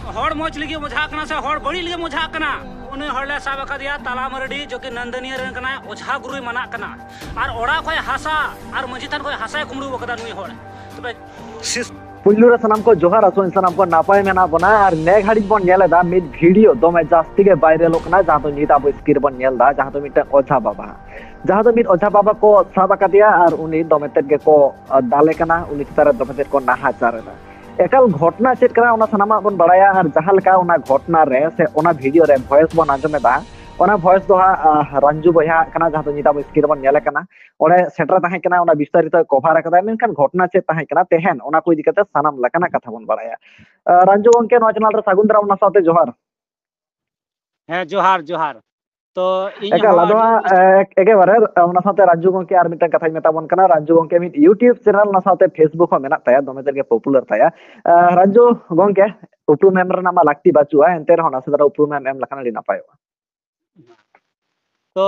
हर मोच लगे ओझा कना से हर बड़ी लगे ओझा कना उन्हें हरले साब अकादिया ताला मरडी जो कि नंदनीय रन कना ओझा गुरु मना कना और ओड़ा खय हासा और मंजी थान खय हासा कुमड़ू बकदा नुई हर तबे पुल्लू रे सनाम को जोहार आसो इंसान हमको नापाय मेना बना और ने घाड़ी बन नेलेदा मिड वीडियो दमे जास्ती के वायरल कना जहां तो नीत अब स्क्रीन बन नेलदा जहां तो मिट ओझा बाबा जहां तो मिट ओझा बाबा को साब अकादिया और उनी दमे तेद के को दाले कना उनी तारे दमे तेद को नाहाचार दा एकल घटना चेक करा ओना सनामा बन बड़ाया और जहां लका ओना घटना रे से ओना वीडियो रे वॉइस बन आंजमेदा ओना वॉइस दो रंजू बया कना जहां तो नीता बो स्क्रीन बन नेले कना ओरे सेटर ताहे कना ओना विस्तारित कवर कदा मेनखान घटना चेक ताहे कना तेहन ओना को इदिकते सानाम लकना कथा बन बड़ाया रंजू गंके नो चैनल रे सागुंदरा ओना साथे जोहार है जोहार जोहार तो एकल आदो एके बारे ओना साथे रंजू गंके आर मिटन कथा मेता बन कना रंजू गंके मिट यूट्यूब चैनल ओना साथे फेसबुक हो मेना ताया दोमे तेगे पॉपुलर ताया रंजू गंके उपरुम एम रना मा लाक्ति बाचुआ एंते रहो ना सदरा उपरुम एम लकना लि नापायोआ तो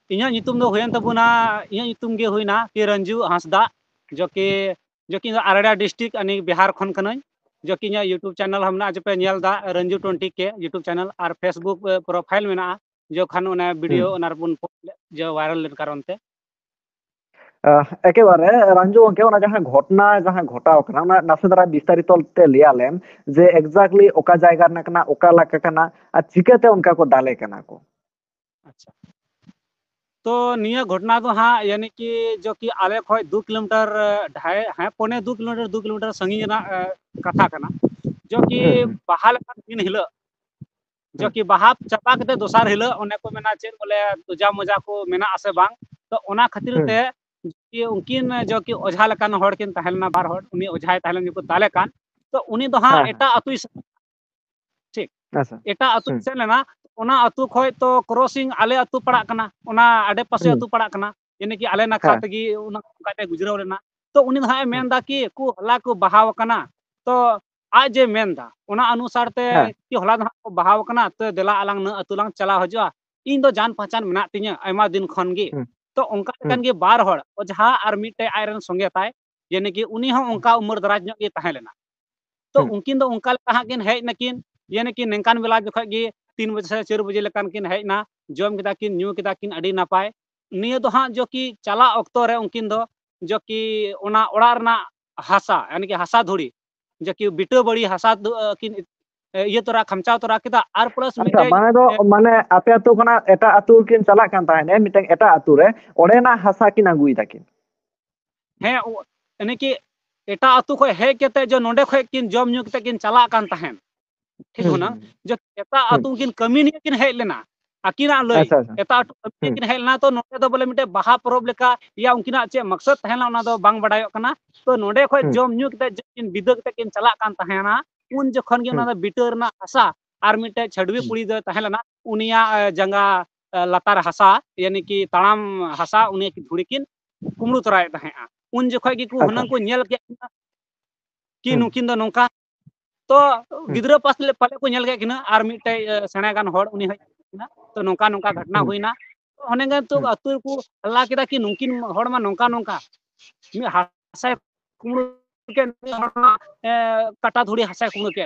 इन्या नितुम दो होयन तबुना इन्या नितुम गे होइना कि रंजू हांसदा जो कि आरड़ा डिस्ट्रिक्ट अनि बिहार खन कनई जो कि यूट्यूब चैनल हमना जपे नेलदा रंजू 20 के यूट्यूब चैनल और फेसबुक प्रोफाइल में जो खान ओना वीडियो ओना बुन जो वायरल कारण ते एके बारे रंजू गंके ओना जहां घटना जहां घटाव कना ओना नासे दरा विस्तारित ते लियालेम जे एग्जैक्टली ओका जायगा ना कना ओका लाका कना आ चिकाते उनका को दाले कना को अच्छा तो निया घटना तो हाँ यानी कि जो कि आले खय 2 किलोमीटर ढाई हाँ पौने 2 किलोमीटर संगी ना कथा कना जो कि बहाल दिन हिलो जो कि बहा चपा कते दोसार हिलो ओने को मेना चेन बोले तुजा मजा को मेना आसे बांग तो ओना खातिर ते कि उनकिन जो कि ओझा लकान हड़ किन तहलना बार हड़ उनी ओझाय तहलन को दाले कान तो उनी दो हाँ एटा अतु ठीक एटा अतु से लेना ओना अतु खय तो क्रॉसिंग आले अतु पड़ा कना ओना आडे पासे अतु पड़ा कना यानी कि आले नाखा तगी ओना काटे गुजराव लेना तो उनी दहा मेनदा कि कु हला को बहाव कना तो आज जे मेनदा ओना अनुसार ते कि हला दहा को बहाव कना तो देला आलांग न अतु लांग चला हजुआ इन दो जान पहचान मेना तिnya आयमा दिन खन गे तो ओंका कन गे बार हड़ ओझा आर मिटे आयरन संगे ताय यानी कि उनी हो ओंका उम्र दराज गे ताहे लेना तो उनकिन दो ओंका कहा किन हेज नकिन यानी कि नेंकान बेला जखा गे 3 बजे से 4 बजे लकान किन हेजना जम केदा किन न्यू केदा किन अडी नापाय निय दो हाँ जो कि चला अक्तो रे उनकिन दो जो कि ओना ओड़ा रना हासा यानी कि हासा धुड़ी जो कि बिटो बड़ी हासा किन ये तोरा खमचाव तोरा केदा आर प्लस अच्छा माने आपे अतु खना एटा अतु किन चला कान ताहेने मिटन एटा अतु रे ओडेना हासा किन अगुई ताकिन हे यानी कि एटा अतु खय हे केते जो नोंडे खय किन जम न्यू केते किन चला कान ताहेन ठीक हो ना जो एता अतु किन कमी नहीं किन हेज लेना अकिना लय एता अतु कमी किन हेज लेना तो नोंडे दो बोले मिटे बाहा परब लेका या उनकिना चे मकसद तहेला ओना दो बांग बडायो कना तो नोंडे खय जम न्यू केते किन बिदा केते किन चला कान ताहेना उन जखन गे ओना दो बिटर ना हासा आर मिटे छडवी पुड़ी दो तहेलना उनिया जंगा लतार हासा यानी कि ताम हासा उनी की धुड़ी किन कुमड़ू तराय तहेआ उन जखय गे को हनन को नेल के कि नुकिन दो नोंका तो गिद्रा पास ले पाले को नेल के किना आर मिटे सेणे गान हड़ उनी हना तो नोंका नोंका घटना हुईना तो हने गे तो अतु को हल्ला केदा कि नुकिन हड़ मा नोंका नोंका मी हासा कुमड़ू के काटा धुड़ी हासा कुमड़ू के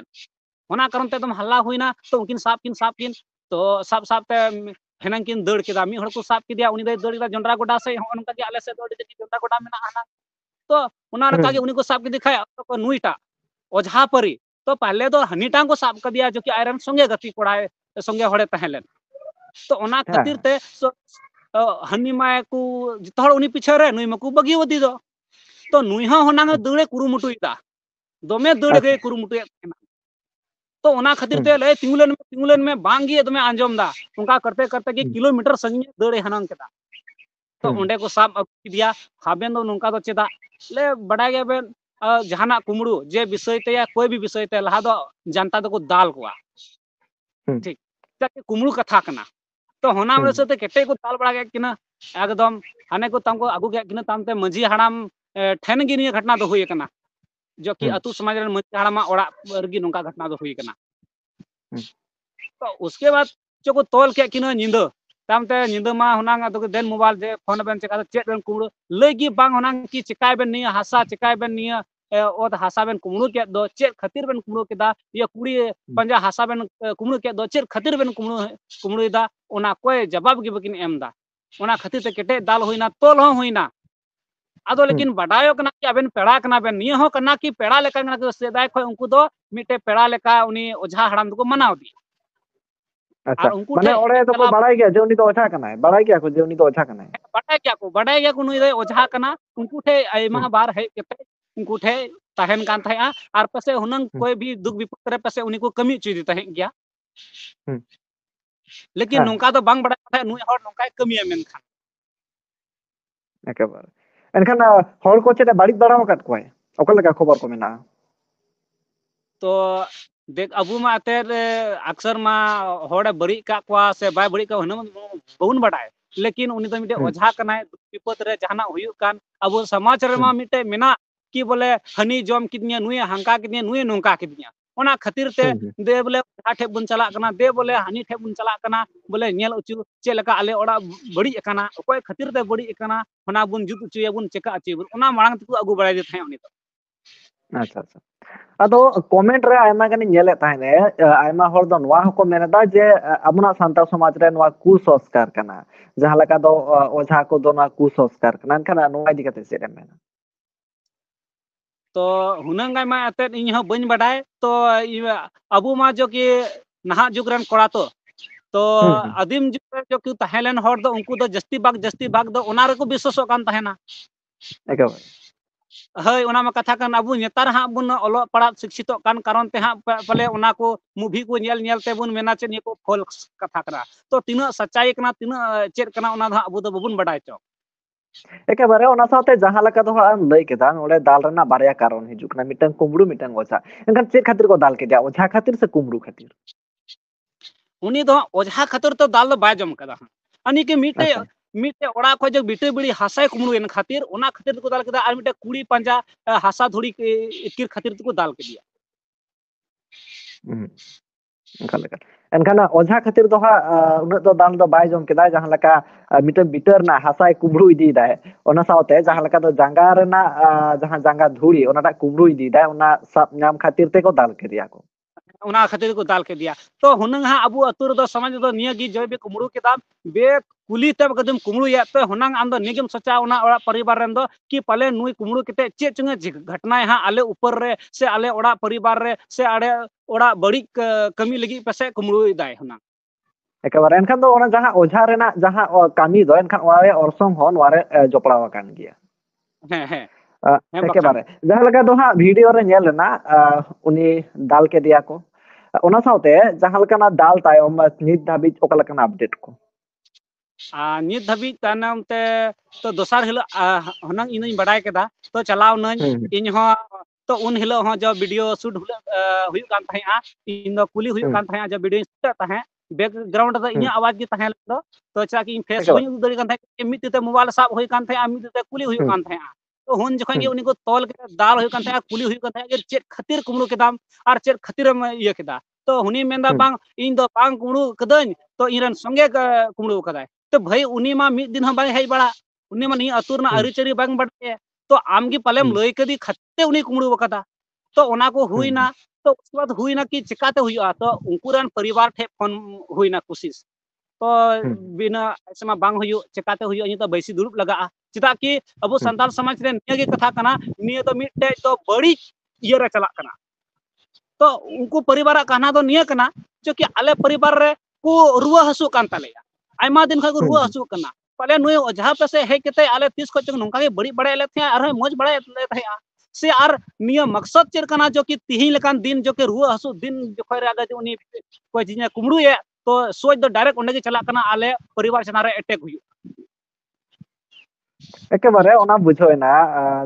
होना कारण ते दम हल्ला हुईना तो उनकिन साब किन तो साब ते हेनन किन दड़ केदा मी हड़ को साब केदिया उनी दे दड़ केदा जंडरा गोडा से होनका के आले से दड़ के जंडरा गोडा मेना हना तो उना रका के उनी को साब के दिखाया तो नुईटा ओझा परी तो पहले तो हनीटा को साब कर दिया जो कि आयरन संगे गति कोड़ाए संगे हड़े तहलेन तो ओना खातिर ते हनी माय को जितहड़ उनी पीछे रे नुई मकू बगी वदी दो तो नुई हा होना दड़े कुरुमुटुइदा दोमे दड़ गे कुरुमुटुए तो ओना खातिर ते ले तिंगुलन में बांगी दमे आंजम दा उनका करते करते कि किलोमीटर संगे दड़े हनन केदा तो ओंडे को साब अगु दिया हाबेन दो नोंका दो चेदा ले बड़ा गे बेन जहाना कुमड़ू जे विषय ते या कोई भी विषय ते लहा दो जनता दो को दाल कोआ ठीक ताकि कुमड़ू कथा कना तो होना में से ते केटे को दाल बड़ा गे किना एकदम हाने को तमको आगु गे किना तमते मंजी हाड़ाम ठेन गी निया घटना दो हुई कना जो कि अतु समाज रे मंजी हाड़ामा ओड़ा रगी नोंका घटना दो हुई कना तो उसके बाद जो को तोल के किना निंदो तामते निंदो मा होना तो देन मोबाइल जे फोन बेन चेका चेक बेन कुमड़ू लेगी बांग होना कि चिकाय बेन निया हासा चिकाय बेन निया ओद हासा बेन कुमड़ू के दो चेक खातिर बेन कुमड़ू केदा ये कुड़ी पंजा हासा बेन कुमड़ू के दो चेक खातिर बेन कुमड़ू दा ओना कोई जवाब गे बकिन एमदा ओना खातिर ते केटे दाल होइना तोल हो होइना आदो लेकिन बडायो कना कि आबेन पेड़ा कना बेन निया हो कना कि पेड़ा लेका कना कि सेदाय खय उनको दो मिटे पेड़ा लेका उनी ओझा हराम दको मनाव दी अच्छा और उनको माने ठे ओरे तो को बड़ाई गया जे उनी तो ओझा कनाय बड़ाई गया को जे उनी तो ओझा कनाय बडाय गया को नुई दे ओझा कना उनको ठे आयमा बार है केते उनको ठे तहन कान थाया और पसे हुनंग कोई भी दुख विपद रे पसे उनी को कमी चीज तहन गया लेकिन नोंका तो बांग बडाय था नुई हर नोंका कमी मेन खान एकेबार एनखान हर को चेते बाड़ी बड़ा वकत कोय ओका लगा खबर को मेना तो देख अबू मा अतेर अक्सर मा होड़े बड़ी का क्वा से बाय बड़ी का हन बहुन बडाय लेकिन उनी तो मिटे ओझा कनाय विपद रे जहाना हुयु कान अबो समाज रे मा मिटे मेना कि बोले हनी जम किदनिया नुई हांका किदनिया नुई नोंका किदनिया ओना खातिर ते दे बोले ओझा ठे बुन चला कना दे बोले हनी ठे बुन चला कना बोले नेल उचु चे लका आले ओड़ा बड़ी कना ओकोय खातिर ते बड़ी कना होना बुन जुत उचु बुन चेका अचु ओना मांग तकु अगु बडाय दे थाय उनी तो अच्छा अच्छा अदो कमेंट रे आयमा गनी नेले ताहने आयमा हर दो नवा हको मेनदा जे अबना सांता समाज रे नवा कुसंस्कार कना जहां लका दो ओझा को दो नवा कुसंस्कार कना एनखान नवा इदी कते सेरे मेना तो हुनंगाय मा अते इन हो बन बडाय तो अबू मा जो कि नहा जुग रन कोड़ा तो आदिम जुग रे जो कि तहेलन हर दो उनको दो जस्ती बाग दो ओना रे को विश्वास कान तहेना एकेबार हय ओना मा कथा कान अबू नेतार हा बुन ओलो पड़ा शिक्षित कान कारण ते हा पले ओना को मूवी को नेल ते बुन मेना चे को फल कथा करा तो तीना सच्चाई कना तीना चेक कना ओना दा अबू दो बबुन बडाय चो एकेबारे ओना साथे जहां लका दो हम लई केदा ओले दाल रना बारया कारण हिजुक ना मिटन कुमड़ू मिटन ओझा एनखान चे खातिर को दाल के दिया ओझा खातिर से कुमड़ू खातिर उनी दो ओझा खातिर तो दाल दो बाय जम कदा अनि के मिटे अच्छा मिटे ओड़ा को जो बिटे बिड़ी हासाय कुमड़ू एन खातिर ओना खातिर को दाल केदा आर मिटे कुड़ी पंजा हासा धुड़ी के इकिर खातिर को दाल के दिया एनखान एनखान ओझा खातिर दो हा उन दो दाल दो बाय जम केदा जहां लका मिटन बिटर ना हासाय कुमड़ू इदी दाय ओना साथे जहां लका दो जांगा रना जहां जांगा धुड़ी ओनाटा कुमड़ू इदी दाय ओना सब नाम खातिर ते को दाल के दिया को ओना खातिर को दाल के दिया तो हुनंग हा अबू अतुर दो समाज दो निया गी जय बे कुमड़ू के दाम बे कुली तब कदम कुमड़ू या तो हुनंग आम दो निगम सोचा ओना ओड़ा परिवार रन दो कि पले नुई कुमड़ू केते चे चंगे घटना हा आले ऊपर रे से आले ओड़ा परिवार रे से आड़े ओड़ा बड़ी कमी लगी पसे कुमड़ू दाय हुनंग एकेबारे एनखान दो ओना जहां ओझा रेना जहां कामी दो एनखान ओरे ओरसोंग होन वारे जोपड़ाव कान गया एकेबारे जहां लगा दो हा वीडियो रे नेल ना उनी दाल के दिया को ओना साथे जहां लका ना दाल तायम नित धाबी ओका लका ना अपडेट को नित धाबी तानम ते तो दोसार हिलो हनंग इनई बडाय केदा तो चलाव नन इन हो तो उन हिलो हो जो वीडियो शूट हुयु कान थाया इन दो कुली हुयु कान थाया जो वीडियो शूट ताहे बैकग्राउंड दो इnya आवाज गे ताहे तो चा कि फेस हुयु दरी कान थाया मित ते मोबाइल साब हुय कान थाया मित ते कुली हुयु कान थाया तो हुन जखन गे उनी को तोल के दाल हुयु कान थाया कुली हुयु कान थाया चेक खातिर कुमड़ू के दाम और चेक खातिर ये केदा तो हुनी मेंदा बांग इन दो बांग कुमड़ू कदन तो इरन संगे कुमड़ू कदाय तो भाई उनी मा मिद दिन बाय हेज बड़ा उनी मा नी अतुर ना अरिचरी बांग बड़े तो आमगी पलेम लई कदी खत्ते उनी कुमड़ू बकदा तो ओना को हुईना तो उसके बाद हुईना कि चिकाते हुआ तो उनकुरन परिवार ठे फोन हुईना कोशिश तो बिना ऐसे मा बांग हुयु चिकाते हुयु इन तो बैसी दुरुप लगा चिता कि अबो संताल समाज रे निया गे कथा कना निया तो मिटे तो बड़ी ये रे चला कना तो उनको परिवार कहना तो निया कना जो कि आले परिवार रे को रुआ हसु कान तालेया आयमा दिन खा को रुआ हसु कना पले नुय ओझा पे से हे केते आले 30 को चंग नोंका गे बड़ी बड़े ले थे और मोज बड़े ले थे से आर निया मकसद चेर कना जो कि तिही लेकान दिन जो के रुआ हसु दिन जखय रे आगे उनी कोई जिने कुमड़ू ये तो सोच दो डायरेक्ट ओंडे गे चला कना आले परिवार चना रे अटैक हुयु एकेबारे ओना बुझोयना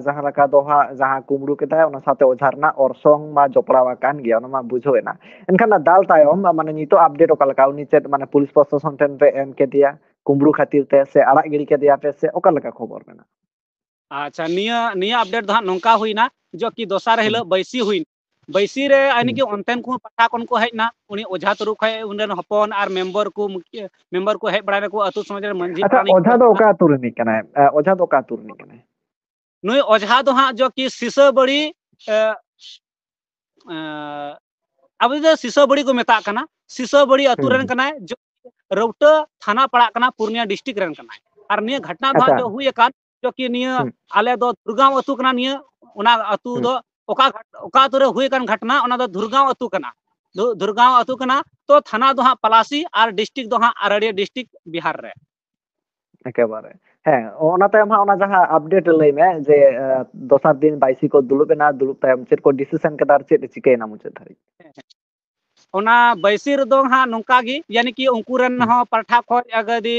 जहां लका दो हा जहां कुमड़ू केदा ओना साथे ओझारना ओरसोंग मा जोपड़ावा कान गया ओना मा बुझोयना एनखान दाल तायम माने नितो अपडेट ओका लका उनी चेत माने पुलिस प्रशासन टेन पे एम के दिया कुमड़ू खातिर ते से आड़ा गिरी के दिया पे से ओका लका खबर मेना अच्छा निया अपडेट दो नोंका हुईना जो कि दोसार हिलो बैसी हुई बैसी रे आनी कि ओनतेन को पठा कोन को हेजना उनी ओझा तुरु खय उनन हपन आर मेंबर को हेज बड़ा को अतु समाज रे मंजी अच्छा ओझा दो ओका तुर नि कनाय ओझा दो ओका तुर नि कनाय नुई ओझा दो हा जो कि सिसो बड़ी अब सिसो बड़ी को मेता कना सिसो बड़ी अतु रेन कनाय जो रौटा थाना पड़ा कना पूर्णिया डिस्ट्रिक्ट रेन कनाय और निया घटना दो जो हुई एकान जो कि निया आले दो दुर्गांव अतु कना निया उना अतु दो ओका तुरे हुई कान घटना उना दो दुर्गांव अतु कना दुर्गांव अतु कना तो थाना दो हाँ पलासी और डिस्ट्रिक्ट दो हाँ अररिया डिस्ट्रिक्ट बिहार रे एकेबारे ᱦᱮᱸ ᱚᱱᱟ ᱛᱟᱭᱚᱢ ᱦᱟᱸᱜ ᱚᱱᱟ ᱡᱟᱦᱟᱸ ᱟᱯᱰᱮᱴ ᱞᱟᱹᱭ ᱢᱮ ᱡᱮ ᱫᱚᱥᱟᱨ ᱫᱤᱱ ᱵᱟᱭᱥᱤ ᱠᱚ ᱫᱩᱲᱩᱵ ᱮᱱᱟ ᱫᱩᱲᱩᱵ ᱛᱟᱭᱚᱢ ᱪᱮᱫ ᱠᱚ ᱰᱤᱥᱤᱥᱚᱱ ᱠᱮᱫᱟ ᱟᱨ ᱪᱮᱫ ᱪᱤᱠᱟᱹᱭᱮᱱᱟ ᱢᱩᱪᱟᱹᱫ ᱫᱷᱟᱹᱨᱤᱡ ओना बैसी रे दो हाँ नौका गी यानी कि उनको रेन हो पाठा खोज अगदी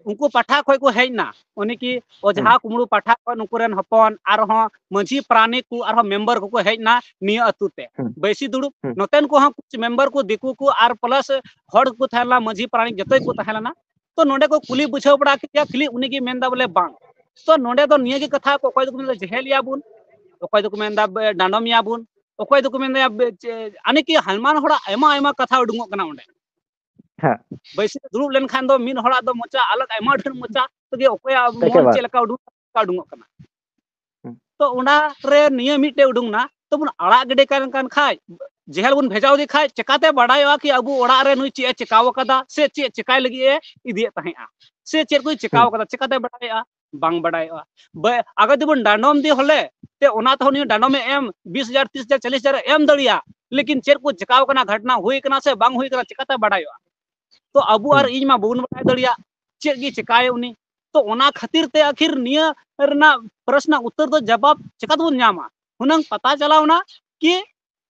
उनको पाठा खोज को हेजना उनी की ओझा कुमड़ू पाठा खोज उनको रेन हपन आर हो मंझी प्राणी को आर हो मेंबर को हेजना निया अतुते बैसी दुड़ुब नोतेन को हाँ कुछ मेंबर को दिकू को आर प्लस हड़ को थैला मंझी प्राणी जते को थैलाना तो नोडे को कुली बुझाव बड़ा के खाली उनी की मेंदा बोले बांग तो नोडे तो निया की कथा को कोई को जेहेलिया बुन कोई को मेंदा डांडमिया बुन ओकोय दुको मेंदा अने की हलमान होड़ा एमा एमा कथा उडुंगो कना ओंडे हां बैसी दुरुब लेन खान दो मिन होड़ा दो मोचा अलग एमा ढेर मोचा तो गे ओकोय मन चेलका उडुंगो कना तो ओना रे निया मिटे उडुंगना तो बुन अड़ा गडे कान खाय जेहल बुन भेजाव दे खाय चेकाते बडायो कि अबु ओड़ा रे नुई चे चेकाव कदा से चे चेकाय लगी ए इदिए तहेआ से चेर कोई चेकाव कदा चेकाते बडाया बांग बडाया अगर दिबुन डांडोम दी होले ते ओना तो नि डांडोम में एम 20,000 30,000 40,000 एम दड़िया लेकिन चेर को चेकाव कना घटना हुई कना से बांग हुई कना चेकाते बडायो तो अबु आर इज मा बुन बडाय दड़िया चेर गी चेकाय उनी तो ओना खातिर ते आखिर निया रना प्रश्न उत्तर तो जवाब चेका बुन नामा हुनंग पता चलावना कि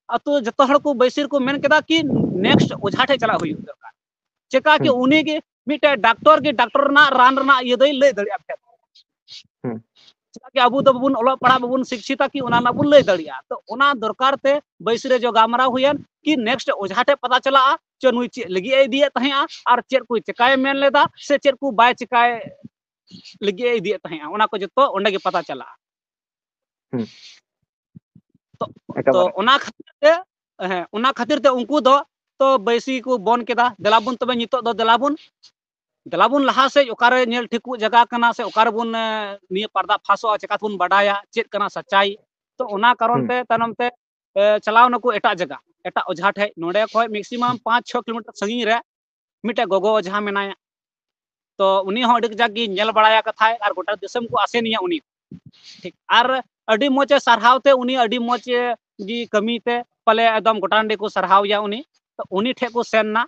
अतो जतो हड़ को बैसिर को मेन केदा कि नेक्स्ट ओझाठे चला हुई दरकार चेका कि उनी के मिटे डॉक्टर ना रान रना ये दई ले दड़िया फेर कि अबु तो बबुन ओला पड़ा बबुन शिक्षिता कि ओना ना बुन ले दड़िया तो ओना दरकार ते बैसिरे जो गामरा हुयन कि नेक्स्ट ओझाठे पता चला च नुई चे लगी ए दिए तहेआ आर चेर को चेकाय मेन लेदा से चेर को बाय चेकाय लगी ए दिए तहेआ ओना को जतो ओंडे के पता चला तो ओना खातिर ते उनको दो तो बैसी को बन केदा दलाबुन तबे नितो दो दलाबुन लहा से ओकारे नेल ठिकु जगह कना से ओकारे बुन निय पर्दा फासो चेकातुन बडाया चेत कना सच्चाई तो ओना कारण ते तनम ते चलाव नको एटा जगह एटा ओझा ठे नोडे खय मैक्सिमम 5-6 किलोमीटर संगी रे मिटे गोगो ओझा मेनाया तो उनी हो अडिक जागी नेल बडाया कथाय आर गोटा दिसम को आसे निया उनी ठीक आर अडी मोचे सरहावते उनी अडी मोचे जी कमीते पले एकदम गोटांडे को सरहावया उनी तो उनी ठे को सेनना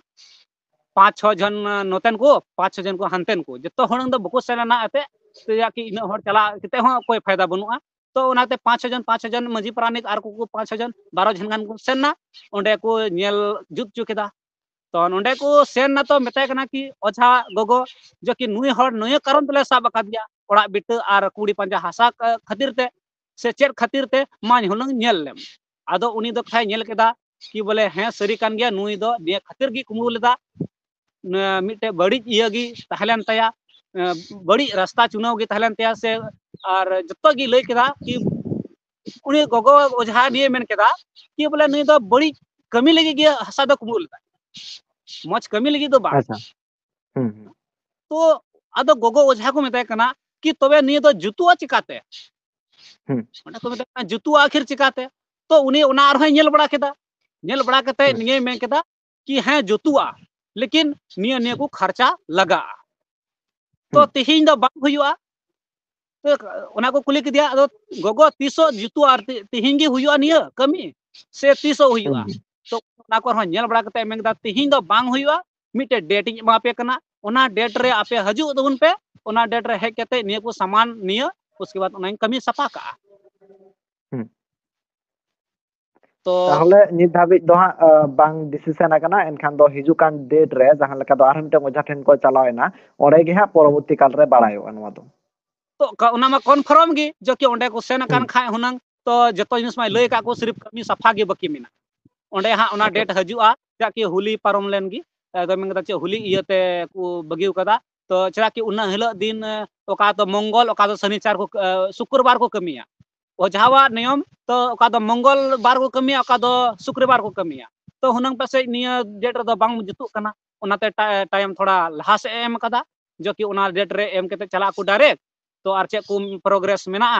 5-6 जन नोतेन को 5-6 जन को हनतेन को जतो हणंग दो बको सेना आते तो जाकी इन हर चला किते हो कोई फायदा बनुआ तो ओनाते 5-6 जन मजी प्राणिक आर को 5-6 जन 12 जन गान को सेनना ओंडे को नेल जुत चुकेदा तो नोंडे को सेनना तो मेताय कना कि ओझा गोगो जो कि नुई हर नुई कारण तले साब अकादिया ओड़ा बिट आर कुड़ी पंजा हासा खातिर ते से चेर खातिर ते माñ हुलंग नेल लेम आदो उनी दो खाय नेल केदा कि बोले हैं सरी कान गया नुई दो ने खातिर गी कुमु लेदा मिटे बड़ी इयागी तहलेन तया बड़ी रास्ता चुनाव गी तहलेन तया से और जत्तो गी लई केदा कि उनी गोगो ओझा निये मेन केदा कि बोले नुई दो बड़ी कमी लगी गे हसा दो कुमु लेदा मच कमी लगी दो बा अच्छा तो आदो गोगो ओझा को मेताय कना कि तबे निये दो जुतुआ चिकाते ओना को मेताय जुतुआ आखिर चिकाते तो उनी ओना आर नेल बड़ा केदा नेल बड़ा कते निये मेन केदा कि हैं जुतुआ लेकिन निया निया को खर्चा लगा तो तिहिन दो बांग हुयुआ तो ओना को कुली किदिया अदो गोगो 300 जुतुआ आर तिहिन गी हुयुआ निया कमी से 300 हुयुआ तो ओना को नेल बड़ा कते मेन केदा तिहिन दो बांग हुयुआ मिटे डेट इन मापे कना ओना डेट रे आपे हजू दोन पे ओना डेट रे हेक कते निया को सामान निया उसके बाद ओना कमी सफा का तो ताहले नित धाबी दो बांग डिसिशन आकना एनखान दो हिजुकान डेट रे जहां लेका दो आरम ओझा ठेन को चलावेना ओडे गे हा परवर्ती काल रे बाड़ायो अनवा दो तो ओना मा कन्फर्म गी जो कि ओंडे को सेन कान खाय हुनंग तो जतो जिनिस मा लय का को सिर्फ कमी सफा गे बकी मिना ओंडे हा ओना डेट हजुआ जा कि हुली पारम लेन गी तो मेंगदा चे हुली इयते को बगिउ कदा तो चरा कि उना हिलो दिन ओका तो मंगल ओका तो शनिवार को शुक्रवार को कमिया ओझावा नियम तो ओका दो मंगलवार को कमिया ओका दो शुक्रवार को कमिया तो हुनंग पासे निया डेट रे दो बांग जुतु कना ओनाते टाइम थोड़ा लहा से एम कदा जो कि ओना डेट रे एम केते चला को डायरेक्ट तो आर चे को प्रोग्रेस मेना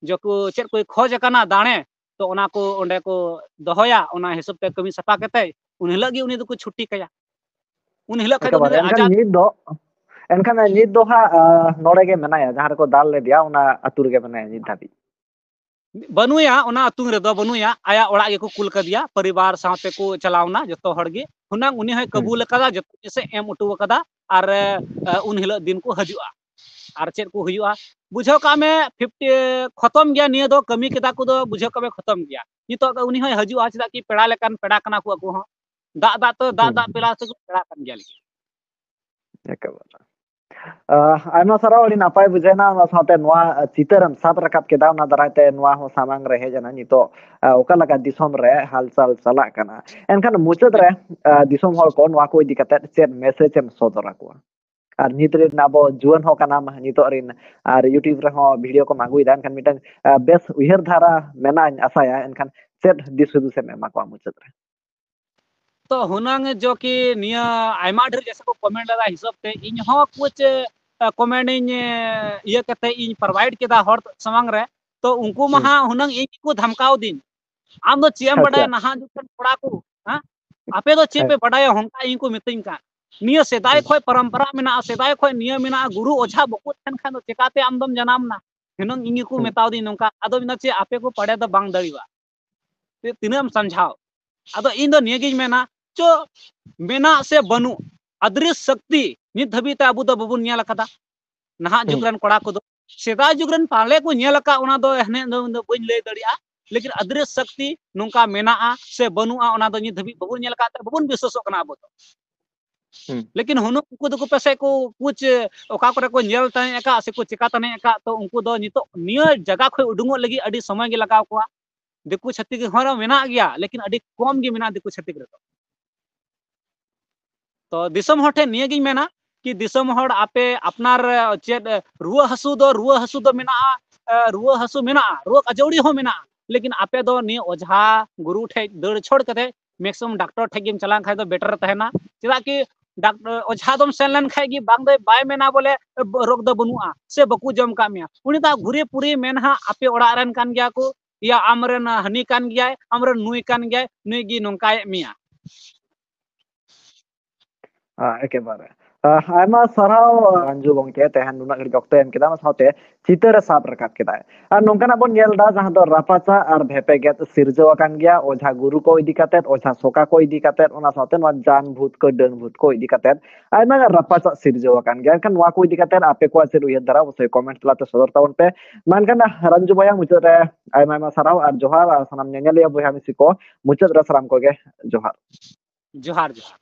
जो को चे कोई खोज कना दाणे तो ओना को ओंडे को दोहया ओना हिसाब ते कमी सफा कते उन हिलग गे उनी दो को छुट्टी कया उन हिलग खाय दो उनी आजाद एनखान नित दो हा नोड़े गे मेनाया जहां को दाल ले दिया उना अतुर गे मेनाया नित धाबी बनुया ओना अतुंग रे दो बनुया आया ओड़ा गे को कुल कदिया परिवार साथे को चलावना जतो हड़ गे हुनांग उनी है कबूल कदा जतो से एम उटु कदा आर उन हिलग दिन को हजुआ आर चेद को हुआ बुझो का में 50 खत्म गया निया दो कमी केदा को दो बुझो का में खत्म गया नितो उनी है हजुआ चदा कि पेड़ा लेकान पेड़ा कना को को हो दा दा तो दा पेला से पेड़ा kan गया आयमा सारा अड़ी नापाय बुझेना ना साथे नोआ चितरम साब रकाब केदा ना दराते नोआ हो सामांग रहे जना नितो ओका लगा दिसोम रे हालचाल चला कना एनखान मुचद रे दिसोम हर को नोआ को इदी कते चेद मैसेज एम सदरा को और नितरे नाबो जुवन हो कना नितो रिन और यूट्यूब रे हो वीडियो को मागुई दान खान मिटन बेस उहर धारा मेना आसाया एनखान चेद दिसुदु से मेमा को मुचद रे तो हुनांग जो कि निया आयमा ढेर जैसे को कमेंट लगा हिसाब ते इन हो कुछ कमेंट इन ये कते इन प्रोवाइड केदा हर समांग रे तो उनको महा हुनांग इन को धमकाव दिन आम दो चेम बड़ा नहा जुकन पड़ा को हां आपे दो चेपे बड़ा होंका इनको मितिन का निया सेदाय खोय परंपरा मेना सेदाय खोय निया मेना गुरु ओझा बको थन खान दो चेकाते आमदम जनामना हिनंग इन को मेताव दिन नोंका आदो बिना चे आपे को पड़े दो बांग दड़ीवा ते तिनम समझाओ आदो इन दो नियगिज मेना जो मेना से बनु अदृश्य शक्ति नित धबीते अबु दो बबुन न्याल कदा नहा जुगरन कोड़ा को दो सेदा जुगरन पाले को न्याल का ओना दो हने दो बइन ले दड़िया लेकिन अदृश्य शक्ति नोंका मेना से बनुआ ओना दो नित धबी बबुन न्याल का बबुन विश्वासो कना अबु दो लेकिन हुनु को दो पेसे को कुछ ओका करे को न्याल तने एका से को चिका तने एका तो उनको दो नितो निय जगह खय उडुंगो लगी अडी समय गे लगाव कोआ दिकु छत्ती हर मेना गया लेकिन अडी कम गे मेना दिकु छत्ती रे तो दिसम हटे नियगी मेना कि दिसम हड़ आपे अपनार चेद रुआ हसु दो मेना रुआ हसु मेना रोग अजौड़ी हो मेना लेकिन आपे दो नि ओझा गुरु ठे दड़ छोड़ कते मैक्सिमम डॉक्टर ठे गेम चला खाय दो बेटर तहना चला कि डॉक्टर ओझा दम सेन लन खाय गी बांग दे बाय मेना बोले रोग दो बनुआ से बकु जम का मिया उनी दा घुरे पुरी मेनहा आपे ओड़ा रन कान गया को या आमरन हनी कान गया आमरन नुई कान गया नुई गी नोंकाय मिया एकेबारे आयमा सराव अंजु गंके तेहन नुना गड़ी गक्ते एम केदा साथे चितर साब रकाब केदा और नोंकाना बोन नेलदा जहां दो रापाचा और भेपे गेत सिरजो कान गया ओझा गुरु को इदी काते ओझा सोका को इदी काते ओना साथे वा जान भूत को डन भूत को इदी काते आयमा रापाचा सिरजो कान गया kan वा को इदी काते आपे को आसे रुय दरा उसे कमेंट लाते सदर तावन पे मानकन रंजु बया मुचद रे आयमा सराव और जोहार सनम नेनेलिया बया मिसी को मुचद रे सराम को गे जोहार जोहार जोहार